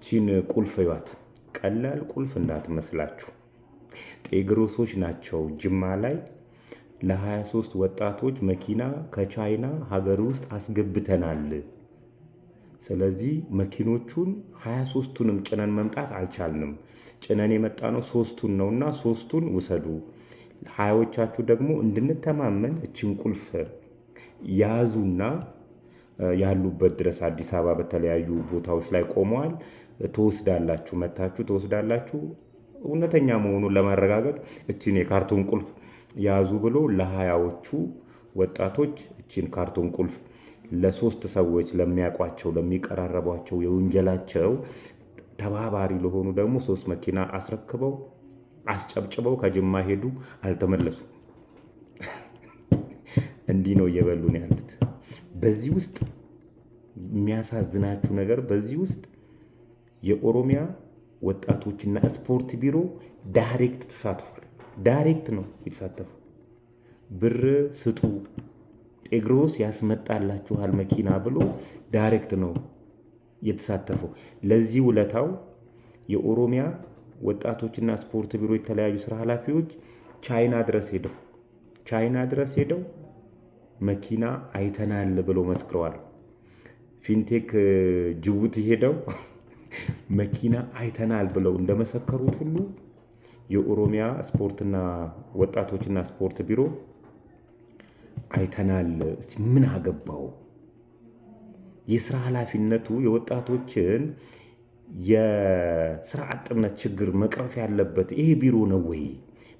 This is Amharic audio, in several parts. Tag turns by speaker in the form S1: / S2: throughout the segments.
S1: እቺን ቁልፍ ይዋት። ቀላል ቁልፍ እንዳትመስላችሁ። ጤግሮሶች ናቸው ጅማ ላይ ለ23 ወጣቶች መኪና ከቻይና ሀገር ውስጥ አስገብተናል። ስለዚህ መኪኖቹን 23ቱንም ጭነን መምጣት አልቻልንም። ጭነን የመጣ ነው 3ቱን ነውና 3ቱን ውሰዱ። ሀያዎቻችሁ ደግሞ እንድንተማመን እችን ቁልፍ ያዙና ያሉበት ድረስ አዲስ አበባ በተለያዩ ቦታዎች ላይ ቆመዋል። ትወስዳላችሁ፣ መታችሁ ትወስዳላችሁ። እውነተኛ መሆኑን ለማረጋገጥ እችን የካርቶን ቁልፍ ያዙ ብሎ ለሀያዎቹ ወጣቶች እችን ካርቶን ቁልፍ ለ3 ሰዎች ለሚያውቋቸው ለሚቀራረቧቸው የወንጀላቸው ተባባሪ ለሆኑ ደግሞ 3 መኪና አስረክበው አስጨብጭበው ከጅማ ሄዱ፣ አልተመለሱ። እንዲህ ነው እየበሉን ያሉት። በዚህ ውስጥ የሚያሳዝናችሁ ነገር በዚህ ውስጥ የኦሮሚያ ወጣቶችና ስፖርት ቢሮ ዳይሬክት ተሳትፏል። ዳይሬክት ነው የተሳተፉ። ብር ስጡ ጤግሮስ ያስመጣላችኋል መኪና ብሎ ዳይሬክት ነው የተሳተፈው። ለዚህ ውለታው የኦሮሚያ ወጣቶችና ስፖርት ቢሮ የተለያዩ ስራ ኃላፊዎች ቻይና ድረስ ሄደው መኪና አይተናል ብለው መስክረዋል። ፊንቴክ ጅቡቲ ሄደው መኪና አይተናል ብለው እንደመሰከሩት ሁሉ የኦሮሚያ ስፖርትና ወጣቶችና ስፖርት ቢሮ አይተናል። እስቲ ምን አገባው? የስራ ኃላፊነቱ የወጣቶችን የስራ አጥነት ችግር መቅረፍ ያለበት ይሄ ቢሮ ነው ወይ?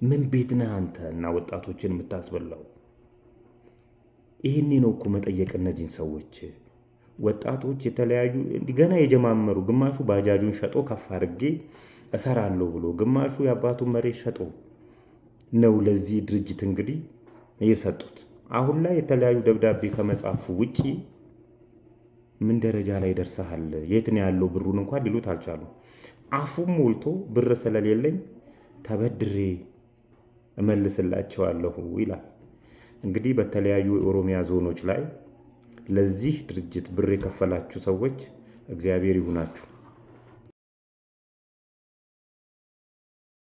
S1: ምን ቤት ነህ አንተ እና ወጣቶችን የምታስበላው? ይህኔ ነው እኮ መጠየቅ እነዚህን ሰዎች። ወጣቶች የተለያዩ ገና የጀማመሩ ግማሹ ባጃጁን ሸጦ ከፍ አድርጌ እሰራለሁ ብሎ፣ ግማሹ የአባቱን መሬት ሸጦ ነው ለዚህ ድርጅት እንግዲህ እየሰጡት። አሁን ላይ የተለያዩ ደብዳቤ ከመጻፉ ውጪ ምን ደረጃ ላይ ደርሰሃል፣ የት ነው ያለው ብሩን እንኳን ሊሉት አልቻሉም። አፉም ሞልቶ ብር ስለሌለኝ ተበድሬ እመልስላቸዋለሁ ይላል። እንግዲህ በተለያዩ የኦሮሚያ ዞኖች ላይ ለዚህ ድርጅት ብር የከፈላችሁ ሰዎች እግዚአብሔር ይሁናችሁ።